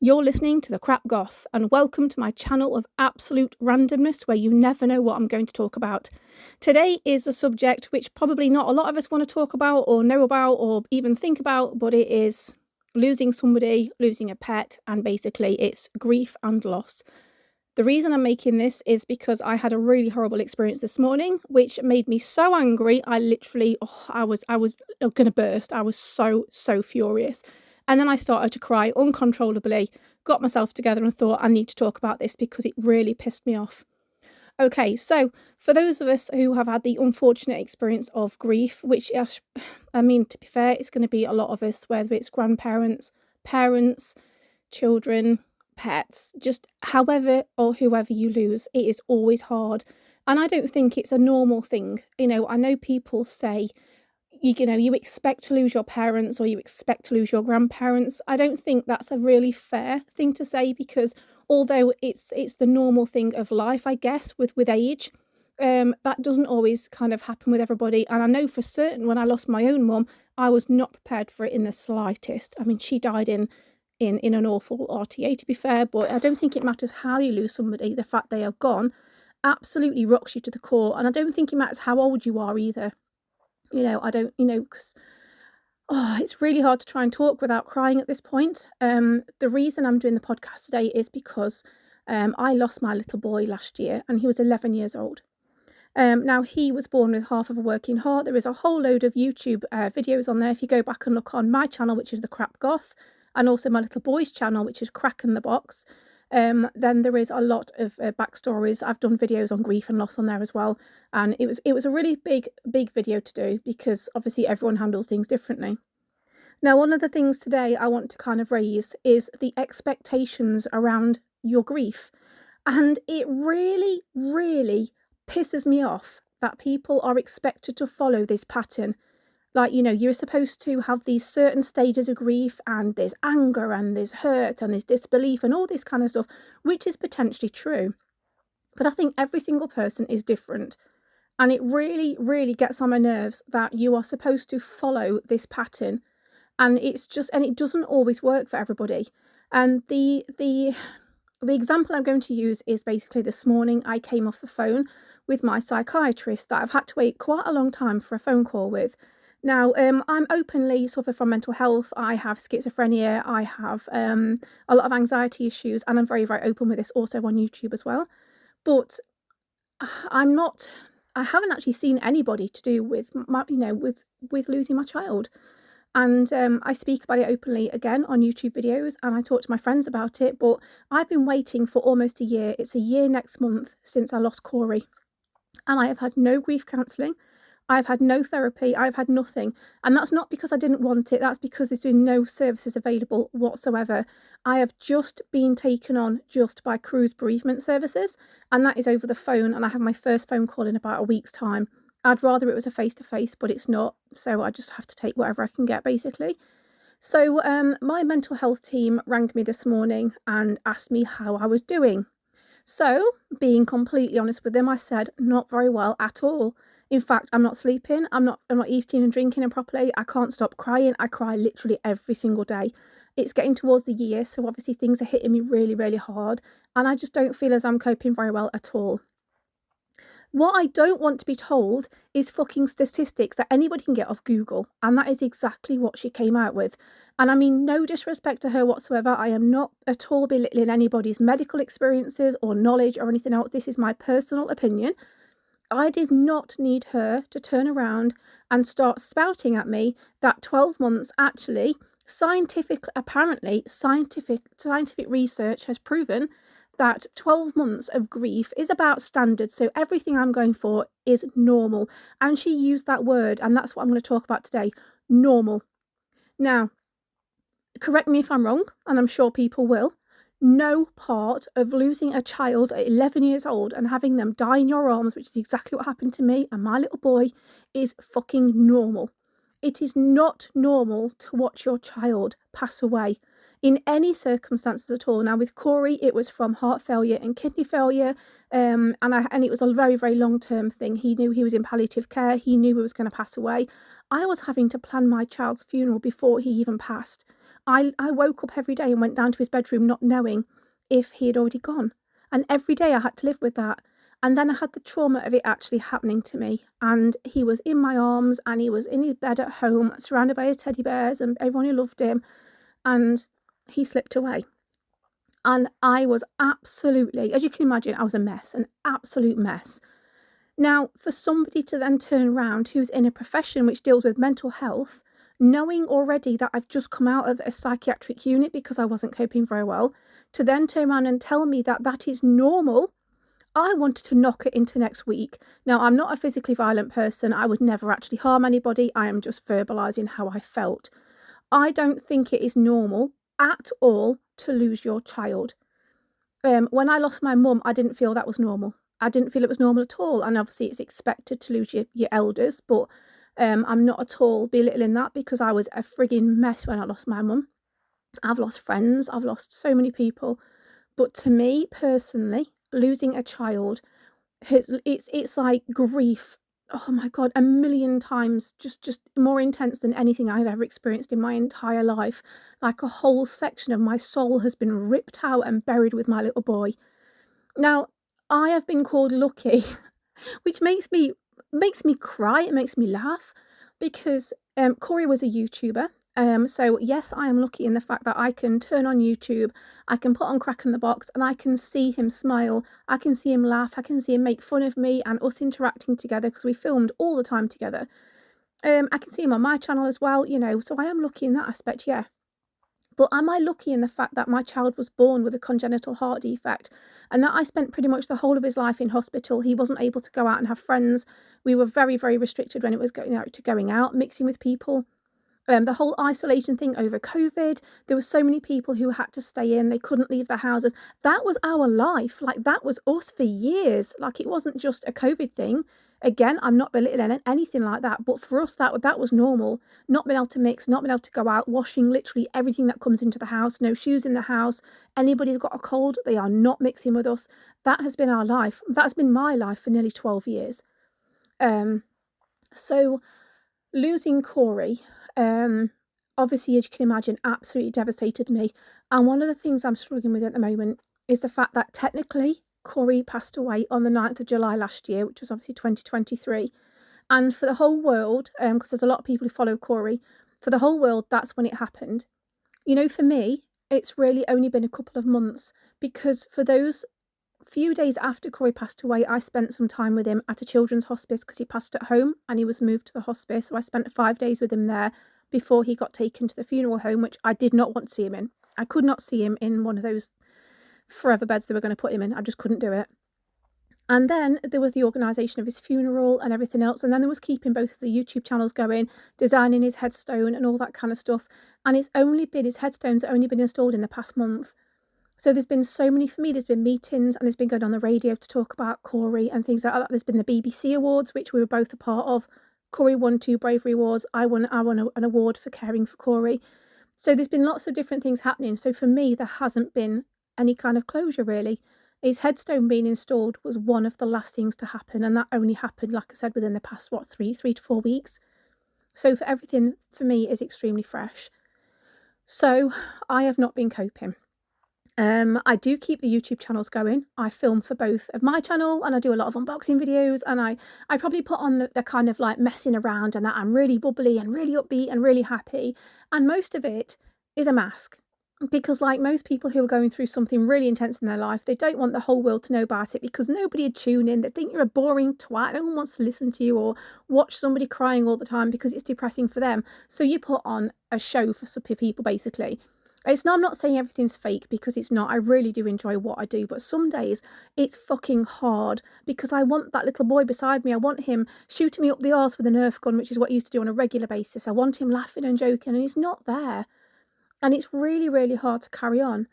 You're listening to The Crap Goth, and welcome to my channel of absolute randomness where you never know what I'm going to talk about. Today is a subject which probably not a lot of us want to talk about or know about or even think about, but it is losing somebody, losing a pet, and basically it's grief and loss. The reason I'm making this is because I had a really horrible experience this morning, which made me so angry. I literally, I was going to burst. I was so furious. And then I started to cry uncontrollably, got myself together and thought I need to talk about this because it really pissed me off. Okay, so for those of us who have had the unfortunate experience of grief, which, I mean, to be fair, it's going to be a lot of us, whether it's grandparents, parents, children, pets, just however or whoever you lose, it is always hard. And I don't think it's a normal thing. You know, I know people say, you expect to lose your parents or you expect to lose your grandparents. I don't think that's a really fair thing to say because although it's the normal thing of life, I guess, with age, that doesn't always kind of happen with everybody. And I know for certain when I lost my own mum, I was not prepared for it in the slightest. I mean, she died in an awful RTA, to be fair, but I don't think it matters how you lose somebody. The fact they are gone absolutely rocks you to the core. And I don't think it matters how old you are either. Because it's really hard to try and talk without crying at this point. The reason I'm doing the podcast today is because I lost my little boy last year and he was 11 years old. Now, he was born with half of a working heart. There is a whole load of YouTube videos on there. If you go back and look on my channel, which is The Crap Goth, and also my little boy's channel, which is Kraken The Box, then there is a lot of backstories. I've done videos on grief and loss on there as well. And it was a really big video to do because obviously everyone handles things differently. Now, one of the things today I want to kind of raise is the expectations around your grief. And it really, really pisses me off that people are expected to follow this pattern. Like, you're supposed to have these certain stages of grief and there's anger and there's hurt and there's disbelief and all this kind of stuff, which is potentially true. But I think every single person is different. And it really, really gets on my nerves that you are supposed to follow this pattern. And it doesn't always work for everybody. And the example I'm going to use is basically this morning I came off the phone with my psychiatrist that I've had to wait quite a long time for a phone call with. Now, I'm openly suffer from mental health. I have schizophrenia. I have a lot of anxiety issues, and I'm very, very open with this also on YouTube as well. But I haven't actually seen anybody to do with with losing my child. And I speak about it openly again on YouTube videos, and I talk to my friends about it. But I've been waiting for almost a year. It's a year next month since I lost Kori, and I have had no grief counselling. I've had no therapy, I've had nothing. And that's not because I didn't want it, that's because there's been no services available whatsoever. I have just been taken on just by Cruise Bereavement Services, and that is over the phone, and I have my first phone call in about a week's time. I'd rather it was a face-to-face, but it's not, so I just have to take whatever I can get, basically. So my mental health team rang me this morning and asked me how I was doing. So, being completely honest with them, I said, not very well at all. In fact, I'm not sleeping, I'm not eating and drinking properly, I can't stop crying, I cry literally every single day. It's getting towards the year, so obviously things are hitting me really, really hard, and I just don't feel as I'm coping very well at all. What I don't want to be told is fucking statistics that anybody can get off Google, and that is exactly what she came out with. And I mean, no disrespect to her whatsoever, I am not at all belittling anybody's medical experiences or knowledge or anything else. This is my personal opinion. I did not need her to turn around and start spouting at me that 12 months actually, scientific research has proven that 12 months of grief is about standard. So everything I'm going for is normal. And she used that word, and that's what I'm going to talk about today, normal. Now, correct me if I'm wrong, and I'm sure people will. No part of losing a child at 11 years old and having them die in your arms, which is exactly what happened to me and my little boy, is fucking normal. It is not normal to watch your child pass away. in any circumstances at all. Now with Kori, it was from heart failure and kidney failure, and it was a very, very long-term thing. He knew he was in palliative care. He knew he was going to pass away. I was having to plan my child's funeral before he even passed. I woke up every day and went down to his bedroom not knowing if he had already gone. And every day I had to live with that. And then I had the trauma of it actually happening to me. And he was in my arms and he was in his bed at home, surrounded by his teddy bears and everyone who loved him. And he slipped away. And I was absolutely, as you can imagine, I was a mess, an absolute mess. Now, for somebody to then turn around who's in a profession which deals with mental health, knowing already that I've just come out of a psychiatric unit because I wasn't coping very well, to then turn around and tell me that that is normal, I wanted to knock it into next week. Now, I'm not a physically violent person. I would never actually harm anybody. I am just verbalising how I felt. I don't think it is normal at all to lose your child. When I lost my mum, I didn't feel that was normal. I didn't feel it was normal at all. And obviously it's expected to lose your elders, but I'm not at all belittling that because I was a frigging mess when I lost my mum. I've lost friends. I've lost so many people. But to me personally, losing a child, it's like grief. Oh my God, a million times just more intense than anything I've ever experienced in my entire life. Like a whole section of my soul has been ripped out and buried with my little boy. Now, I have been called lucky, which makes me cry. It makes me laugh because Kori was a YouTuber. So yes, I am lucky in the fact that I can turn on YouTube, I can put on Kraken the Box and I can see him smile, I can see him laugh, I can see him make fun of me and us interacting together because we filmed all the time together. I can see him on my channel as well, you know, so I am lucky in that aspect, yeah. But am I lucky in the fact that my child was born with a congenital heart defect and that I spent pretty much the whole of his life in hospital? He wasn't able to go out and have friends. We were very, very restricted when it was going out, mixing with people. The whole isolation thing over COVID, there were so many people who had to stay in, they couldn't leave their houses. That was our life, like that was us for years. Like it wasn't just a COVID thing. Again, I'm not belittling anything like that, but for us that was normal. Not being able to mix, not being able to go out, washing literally everything that comes into the house, no shoes in the house. Anybody's got a cold, they are not mixing with us. That has been our life. That's been my life for nearly 12 years. So losing Kori, obviously, as you can imagine, absolutely devastated me. And one of the things I'm struggling with at the moment is the fact that technically Kori passed away on the 9th of July last year, which was obviously 2023. And for the whole world, because there's a lot of people who follow Kori, for the whole world, that's when it happened. You know, for me, it's really only been a couple of months because for those few days after Kori passed away, I spent some time with him at a children's hospice because he passed at home and he was moved to the hospice. So I spent 5 days with him there before he got taken to the funeral home, which I did not want to see him in. I could not see him in one of those forever beds they were going to put him in. I just couldn't do it. And then there was the organisation of his funeral and everything else. And then there was keeping both of the YouTube channels going, designing his headstone and all that kind of stuff. And his headstones only been installed in the past month. So there's been so many, for me, there's been meetings and there's been going on the radio to talk about Kori and things like that. There's been the BBC Awards, which we were both a part of. Kori won 2 bravery awards. I won an award for caring for Kori. So there's been lots of different things happening. So for me, there hasn't been any kind of closure, really. His headstone being installed was one of the last things to happen. And that only happened, like I said, within the past, 3 to 4 weeks. So for everything, for me, is extremely fresh. So I have not been coping. I do keep the YouTube channels going. I film for both of my channel and I do a lot of unboxing videos, and I probably put on the kind of like messing around and that I'm really bubbly and really upbeat and really happy, and most of it is a mask because, like most people who are going through something really intense in their life, they don't want the whole world to know about it because nobody would tune in. They think you're a boring twat. No one wants to listen to you or watch somebody crying all the time because it's depressing for them. So you put on a show for some people, basically. I'm not saying everything's fake because it's not. I really do enjoy what I do, but some days it's fucking hard because I want that little boy beside me. I want him shooting me up the arse with a Nerf gun, which is what I used to do on a regular basis. I want him laughing and joking, and he's not there. And it's really, really hard to carry on.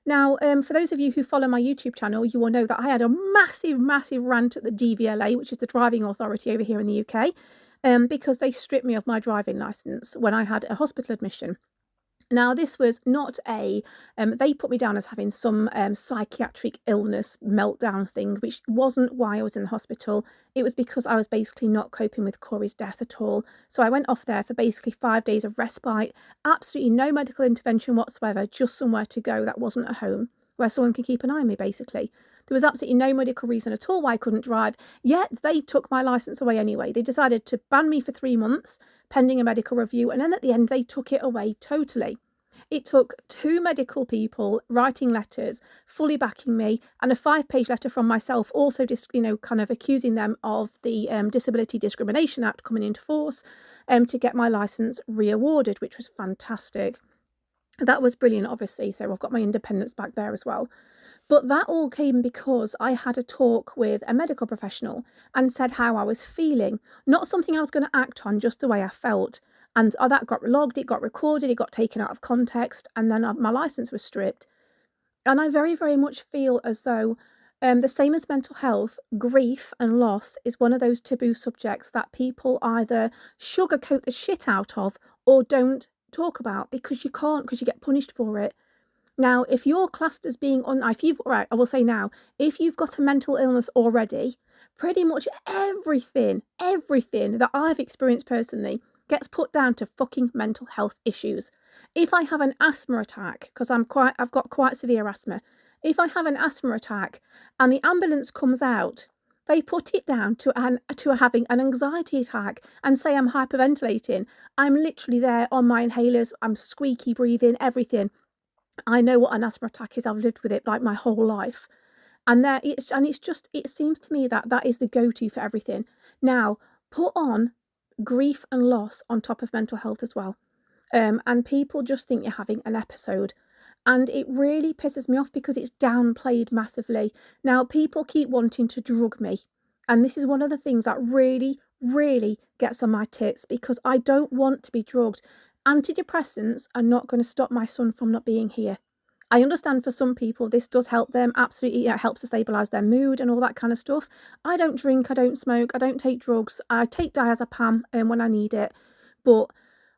Now, for those of you who follow my YouTube channel, you will know that I had a massive, massive rant at the DVLA, which is the driving authority over here in the UK, because they stripped me of my driving licence when I had a hospital admission. Now, this was not they put me down as having some psychiatric illness meltdown thing, which wasn't why I was in the hospital. It was because I was basically not coping with Kori's death at all. So I went off there for basically 5 days of respite, absolutely no medical intervention whatsoever, just somewhere to go that wasn't a home, where someone could keep an eye on me, basically. There was absolutely no medical reason at all why I couldn't drive, yet they took my licence away anyway. They decided to ban me for 3 months, pending a medical review, and then at the end they took it away totally. It took 2 medical people writing letters, fully backing me, and a 5-page letter from myself also just, kind of accusing them of the Disability Discrimination Act coming into force, to get my licence re-awarded, which was fantastic. That was brilliant, obviously, so I've got my independence back there as well. But that all came because I had a talk with a medical professional and said how I was feeling, not something I was going to act on, just the way I felt. And that got logged, it got recorded, it got taken out of context, and then my license was stripped. And I very, very much feel as though the same as mental health, grief and loss is one of those taboo subjects that people either sugarcoat the shit out of or don't talk about because you can't, because you get punished for it. Now, if you're classed as being I will say now, if you've got a mental illness already, pretty much everything that I've experienced personally gets put down to fucking mental health issues. If I have an asthma attack, because I've got quite severe asthma, if I have an asthma attack and the ambulance comes out, they put it down to having an anxiety attack and say I'm hyperventilating. I'm literally there on my inhalers, I'm squeaky breathing, everything. I know what an asthma attack is. I've lived with it like my whole life. And it seems to me that that is the go-to for everything. Now, put on grief and loss on top of mental health as well. And people just think you're having an episode. And it really pisses me off because it's downplayed massively. Now, people keep wanting to drug me. And this is one of the things that really, really gets on my tits because I don't want to be drugged. Antidepressants are not going to stop my son from not being here. I understand for some people this does help them, absolutely, it helps to stabilise their mood and all that kind of stuff. I don't drink, I don't smoke, I don't take drugs. I take diazepam when I need it, but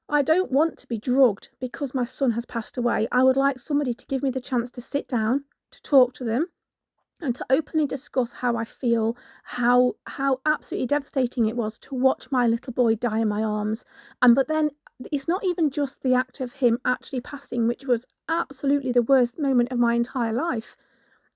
I don't want to be drugged because my son has passed away. I would like somebody to give me the chance to sit down, to talk to them, and to openly discuss how I feel, how absolutely devastating it was to watch my little boy die in my arms. But then it's not even just the act of him actually passing, which was absolutely the worst moment of my entire life.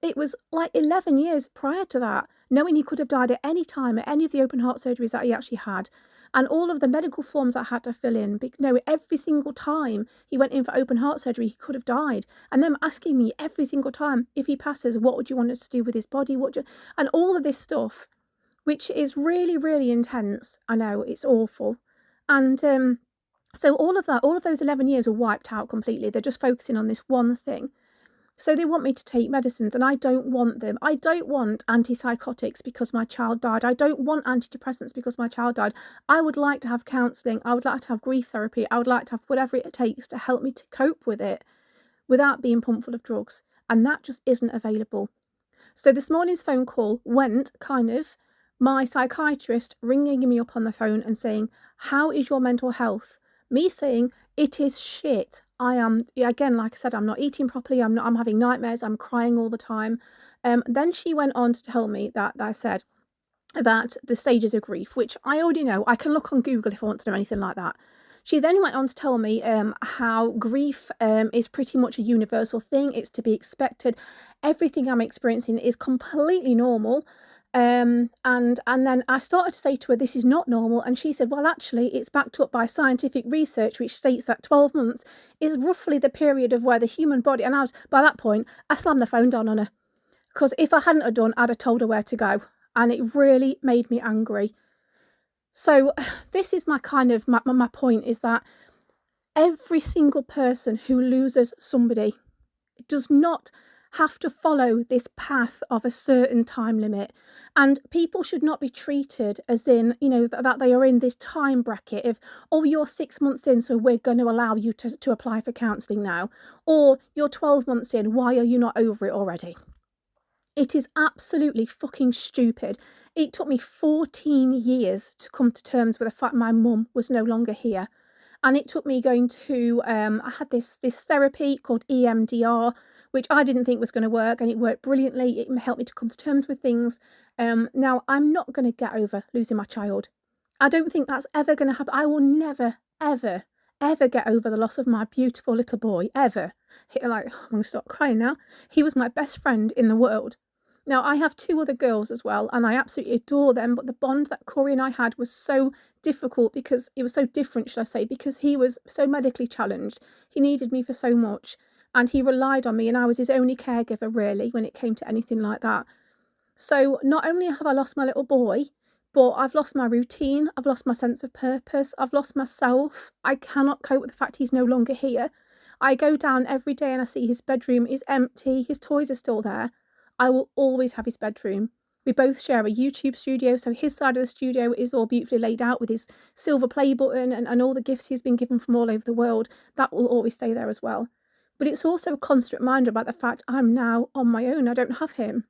It was like 11 years prior to that, knowing he could have died at any time, at any of the open heart surgeries that he actually had. And all of the medical forms I had to fill in, every single time he went in for open heart surgery, he could have died. And them asking me every single time, if he passes, what would you want us to do with his body? And all of this stuff, which is really, really intense. I know, it's awful. And so all of those 11 years are wiped out completely. They're just focusing on this one thing. So they want me to take medicines and I don't want them. I don't want antipsychotics because my child died. I don't want antidepressants because my child died. I would like to have counselling. I would like to have grief therapy. I would like to have whatever it takes to help me to cope with it without being pumped full of drugs. And that just isn't available. So this morning's phone call went kind of my psychiatrist ringing me up on the phone and saying, how is your mental health? Me saying, it is shit. I am, again, like I said, I'm not eating properly. I'm having nightmares. I'm crying all the time. Then she went on to tell me that I said that the stages of grief, which I already know. I can look on Google if I want to know anything like that. She then went on to tell me how grief is pretty much a universal thing. It's to be expected. Everything I'm experiencing is completely normal. And then I started to say to her, this is not normal. And she said, well, actually, it's backed up by scientific research, which states that 12 months is roughly the period of where the human body, and by that point, I slammed the phone down on her. Because if I hadn't have done, I'd have told her where to go. And it really made me angry. So this is my point is that every single person who loses somebody does not have to follow this path of a certain time limit, and people should not be treated as in, that they are in this time bracket of, oh, you're 6 months in, so we're going to allow you to apply for counselling now, or you're 12 months in, why are you not over it already? It is absolutely fucking stupid. It took me 14 years to come to terms with the fact my mum was no longer here. And it took me going to, I had this therapy called EMDR, which I didn't think was going to work, and it worked brilliantly. It helped me to come to terms with things. Now, I'm not going to get over losing my child. I don't think that's ever going to happen. I will never, ever, ever get over the loss of my beautiful little boy, ever. I'm going to stop crying now. He was my best friend in the world. Now, I have 2 other girls as well, and I absolutely adore them, but the bond that Kori and I had was so difficult because it was so different, should I say, because he was so medically challenged. He needed me for so much, and he relied on me, and I was his only caregiver, really, when it came to anything like that. So not only have I lost my little boy, but I've lost my routine, I've lost my sense of purpose, I've lost myself. I cannot cope with the fact he's no longer here. I go down every day and I see his bedroom is empty, his toys are still there. I will always have his bedroom. We both share a YouTube studio, so his side of the studio is all beautifully laid out with his silver play button and all the gifts he's been given from all over the world. That will always stay there as well. But it's also a constant reminder about the fact I'm now on my own. I don't have him.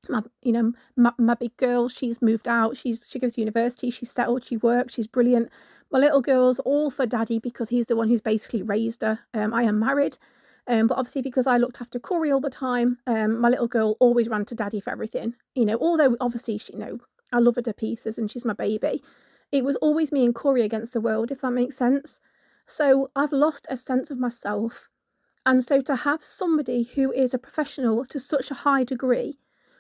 My big girl, she's moved out. She goes to university. She's settled. She works. She's brilliant. My little girl's all for daddy because he's the one who's basically raised her. I am married. But obviously, because I looked after Kori all the time, my little girl always ran to daddy for everything. Although obviously, I love her to pieces and she's my baby. It was always me and Kori against the world, if that makes sense. So I've lost a sense of myself. And so to have somebody who is a professional to such a high degree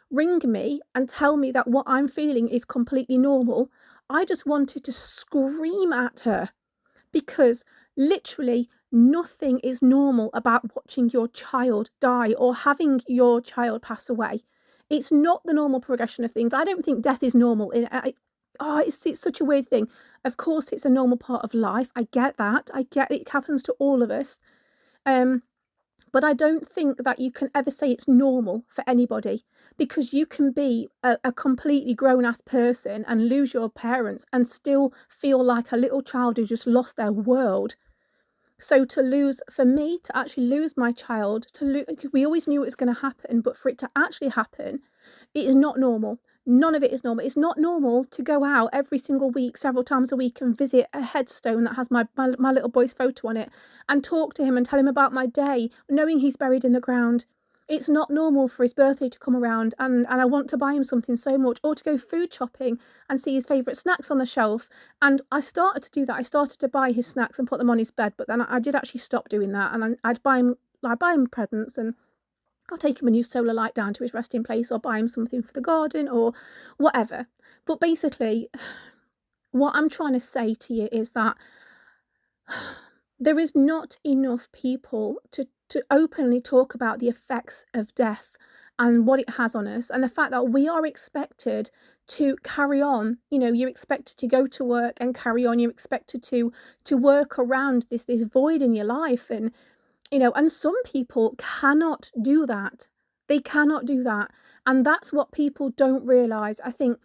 ring me and tell me that what I'm feeling is completely normal, I just wanted to scream at her, because literally nothing is normal about watching your child die or having your child pass away. It's not the normal progression of things. I don't think death is normal. It's such a weird thing. Of course, it's a normal part of life. I get that. I get it happens to all of us. But I don't think that you can ever say it's normal for anybody, because you can be a completely grown-ass person and lose your parents and still feel like a little child who just lost their world. So for me to actually lose my child, we always knew it was going to happen, but for it to actually happen, it is not normal. None of it is normal. It's not normal to go out every single week, several times a week, and visit a headstone that has my little boy's photo on it and talk to him and tell him about my day, knowing he's buried in the ground. It's not normal for his birthday to come around and I want to buy him something so much, or to go food shopping and see his favourite snacks on the shelf. And I started to do that. I started to buy his snacks and put them on his bed, but then I did actually stop doing that, and I'd buy him presents, and I'll take him a new solar light down to his resting place, or buy him something for the garden or whatever. But basically, what I'm trying to say to you is that there is not enough people to openly talk about the effects of death and what it has on us, and the fact that we are expected to carry on. You're expected to go to work and carry on. You're expected to work around this void in your life, and some people cannot do that. They cannot do that. And that's what people don't realise. I think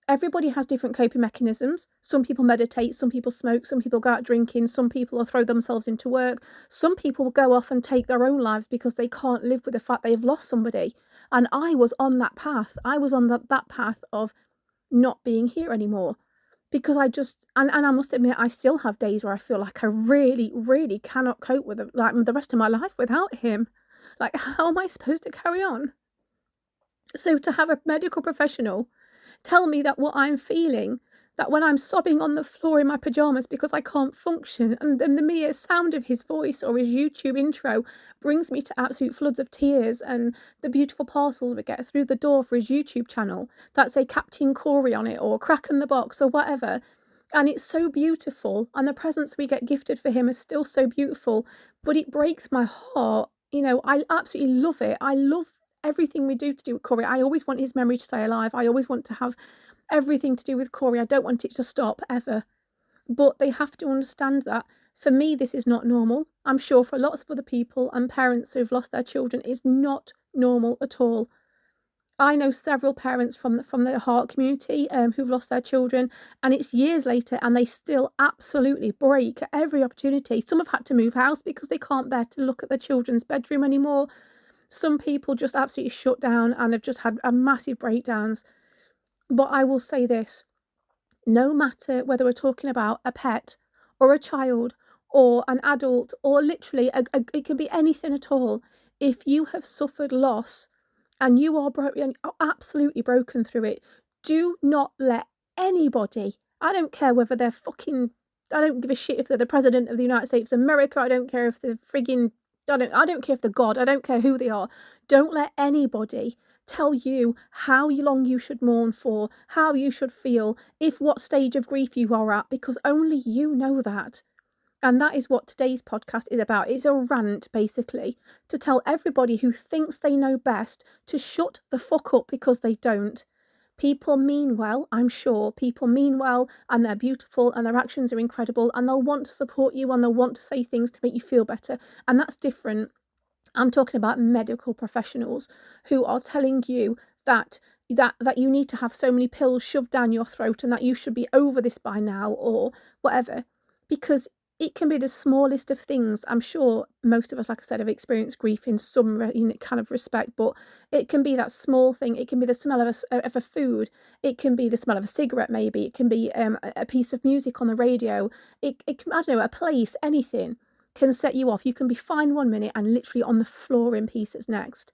everybody has different coping mechanisms. Some people meditate, some people smoke, some people go out drinking, some people will throw themselves into work. Some people will go off and take their own lives because they can't live with the fact they've lost somebody. And I was on that path. I was on that path of not being here anymore. Because I just, and I must admit, I still have days where I feel like I really, really cannot cope with the rest of my life without him. Like, how am I supposed to carry on? So to have a medical professional tell me that what I'm feeling, that when I'm sobbing on the floor in my pajamas because I can't function, and the mere sound of his voice or his YouTube intro brings me to absolute floods of tears, and the beautiful parcels we get through the door for his YouTube channel that say Captain Kori on it, or Kraken The Box, or whatever, and it's so beautiful, and the presents we get gifted for him are still so beautiful, but it breaks my heart. I absolutely love it. I love everything we do to do with Kori. I always want his memory to stay alive. I always want to have everything to do with Kori. I don't want it to stop ever. But they have to understand that for me, this is not normal. I'm sure for lots of other people and parents who've lost their children, it's not normal at all. I know several parents from the heart community who've lost their children, and it's years later and they still absolutely break at every opportunity. Some have had to move house because they can't bear to look at their children's bedroom anymore. Some people just absolutely shut down and have just had massive breakdowns. But I will say this, no matter whether we're talking about a pet or a child or an adult, or literally it can be anything at all. If you have suffered loss and you are absolutely broken through it, do not let anybody, I don't care whether they're fucking, I don't give a shit if they're the president of the United States of America, I don't care if they're frigging, I don't care if they're God, I don't care who they are. Don't let anybody tell you how long you should mourn for, how you should feel, what stage of grief you are at, because only you know that. And that is what today's podcast is about. It's a rant, basically, to tell everybody who thinks they know best to shut the fuck up, because they don't. People mean well, I'm sure. People mean well, and they're beautiful, and their actions are incredible, and they'll want to support you, and they'll want to say things to make you feel better. And that's different. I'm talking about medical professionals who are telling you that you need to have so many pills shoved down your throat and that you should be over this by now, or whatever. Because it can be the smallest of things. I'm sure most of us, like I said, have experienced grief in some kind of respect, but it can be that small thing. It can be the smell of a food. It can be the smell of a cigarette, maybe. It can be a piece of music on the radio. It can, I don't know, a place, anything can set you off. You can be fine one minute and literally on the floor in pieces next.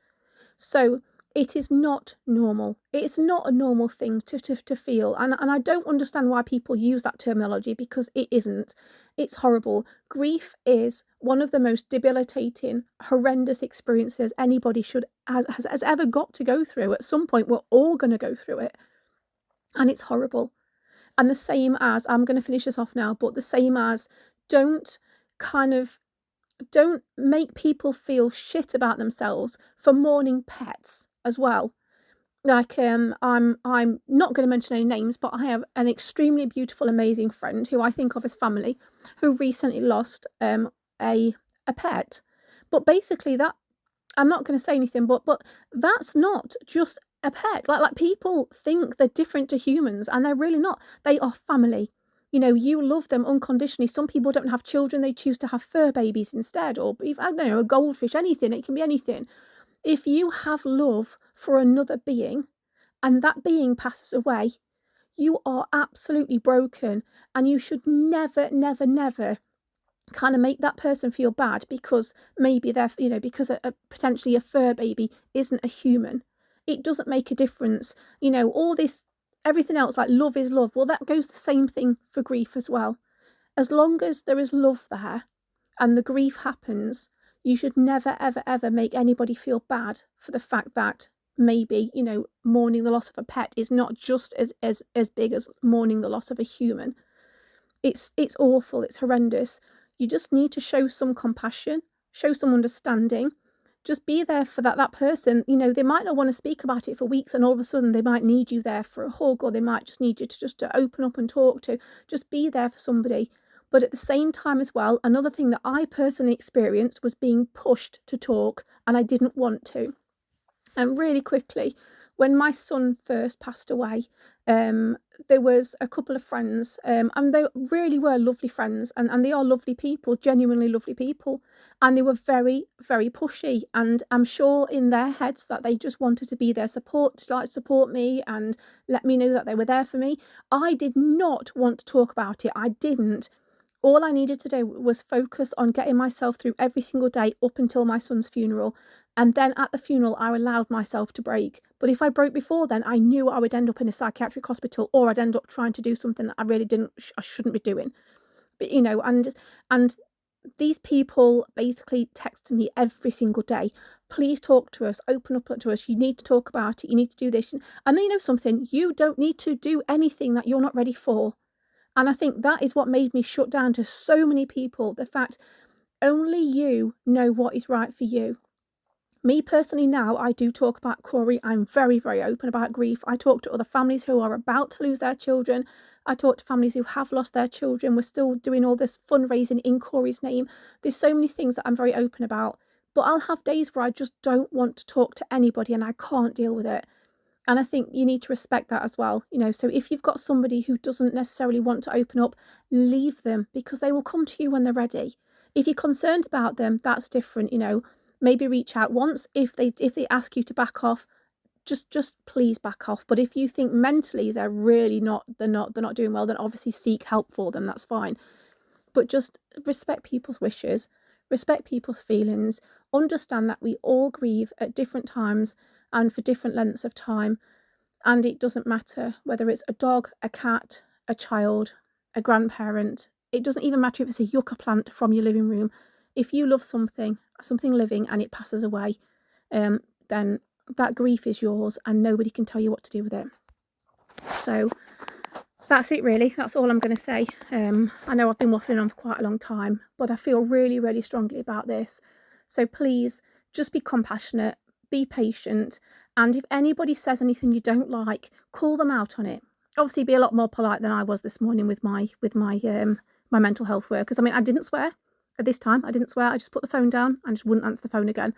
So it is not normal. It's not a normal thing to feel. And I don't understand why people use that terminology, because it isn't. It's horrible. Grief is one of the most debilitating, horrendous experiences anybody has ever got to go through. At some point, we're all going to go through it. And it's horrible. And the same as, I'm going to finish this off now, but the same as, don't make people feel shit about themselves for mourning pets as well. Like, I'm not going to mention any names, but I have an extremely beautiful, amazing friend who I think of as family, who recently lost a pet. But basically, that, I'm not going to say anything, but that's not just a pet. Like people think they're different to humans, and they're really not. They are family. You know, you love them unconditionally. Some people don't have children, they choose to have fur babies instead, or I don't know, a goldfish, anything. It can be anything. If you have love for another being and that being passes away, you are absolutely broken, and you should never, never, never kind of make that person feel bad because maybe they're, because potentially a fur baby isn't a human. It doesn't make a difference. All this, everything else, like love is love. Well, that goes the same thing for grief as well. As long as there is love there and the grief happens, you should never, ever, ever make anybody feel bad for the fact that maybe, mourning the loss of a pet is not just as big as mourning the loss of a human. It's awful. It's horrendous. You just need to show some compassion, show some understanding. Just be there for that person. They might not want to speak about it for weeks, and all of a sudden they might need you there for a hug, or they might just need you to open up and talk to. Just be there for somebody. But at the same time as well, another thing that I personally experienced was being pushed to talk, and I didn't want to. And really quickly, when my son first passed away, there was a couple of friends, and they really were lovely friends, and they are lovely people, genuinely lovely people, and they were very, very pushy, and I'm sure in their heads that they just wanted to be their support, to support me and let me know that they were there for me. I did not want to talk about it. I didn't. All I needed to do was focus on getting myself through every single day up until my son's funeral. And then at the funeral, I allowed myself to break. But if I broke before then, I knew I would end up in a psychiatric hospital, or I'd end up trying to do something that I really I shouldn't be doing. But, and these people basically texted me every single day. Please talk to us, open up to us. You need to talk about it. You need to do this. And then, something, you don't need to do anything that you're not ready for. And I think that is what made me shut down to so many people. The fact only you know what is right for you. Me personally now, I do talk about Kori. I'm very, very open about grief. I talk to other families who are about to lose their children. I talk to families who have lost their children. We're still doing all this fundraising in Kori's name. There's so many things that I'm very open about. But I'll have days where I just don't want to talk to anybody and I can't deal with it. And I think you need to respect that as well. So if you've got somebody who doesn't necessarily want to open up, leave them, because they will come to you when they're ready. If you're concerned about them, that's different. Maybe reach out once. If they ask you to back off, just please back off. But if you think mentally they're not doing well, then obviously seek help for them. That's fine. But just respect people's wishes, respect people's feelings, understand that we all grieve at different times and for different lengths of time. And it doesn't matter whether it's a dog, a cat, a child, a grandparent. It doesn't even matter if it's a yucca plant from your living room. If you love something living, and it passes away, then that grief is yours and nobody can tell you what to do with it. So that's it really. That's all I'm going to say. I know I've been waffling on for quite a long time, but I feel really, really strongly about this. So please just be compassionate, be patient, and if anybody says anything you don't like, call them out on it. Obviously be a lot more polite than I was this morning with my mental health workers. I mean, I didn't swear at this time. I didn't swear. I just put the phone down and just wouldn't answer the phone again.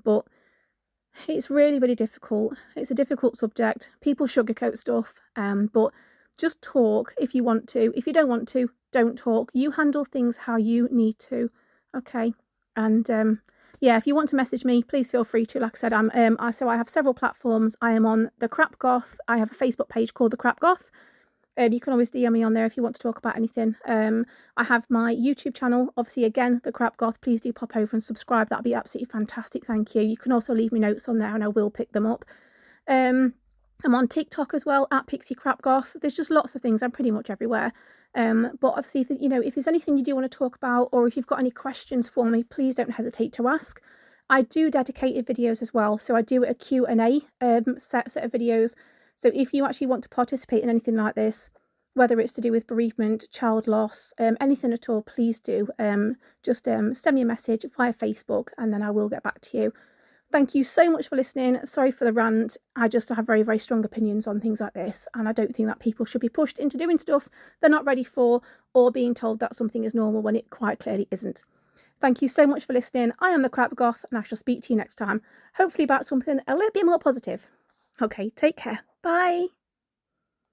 But it's really, really difficult. It's a difficult subject. People sugarcoat stuff, but just talk if you want to. If you don't want to, don't talk. You handle things how you need to, okay? And yeah, if you want to message me, please feel free to. Like I said, I have several platforms. I am on the Crap Goth. I have a Facebook page called the Crap Goth. You can always DM me on there if you want to talk about anything. I have my YouTube channel, obviously, again, the Crap Goth. Please do pop over and subscribe. That'd be absolutely fantastic. Thank you. You can also leave me notes on there and I will pick them up. I'm on TikTok as well, at Pixie Crap Goth. There's just lots of things. I'm pretty much everywhere. But obviously, if there's anything you do want to talk about, or if you've got any questions for me, please don't hesitate to ask. I do dedicated videos as well. So I do a Q&A set of videos. So if you actually want to participate in anything like this, whether it's to do with bereavement, child loss, anything at all, please do. Just send me a message via Facebook and then I will get back to you. Thank you so much for listening. Sorry for the rant. I just have very, very strong opinions on things like this. And I don't think that people should be pushed into doing stuff they're not ready for, or being told that something is normal when it quite clearly isn't. Thank you so much for listening. I am the Crap Goth and I shall speak to you next time. Hopefully about something a little bit more positive. Okay, take care. Bye.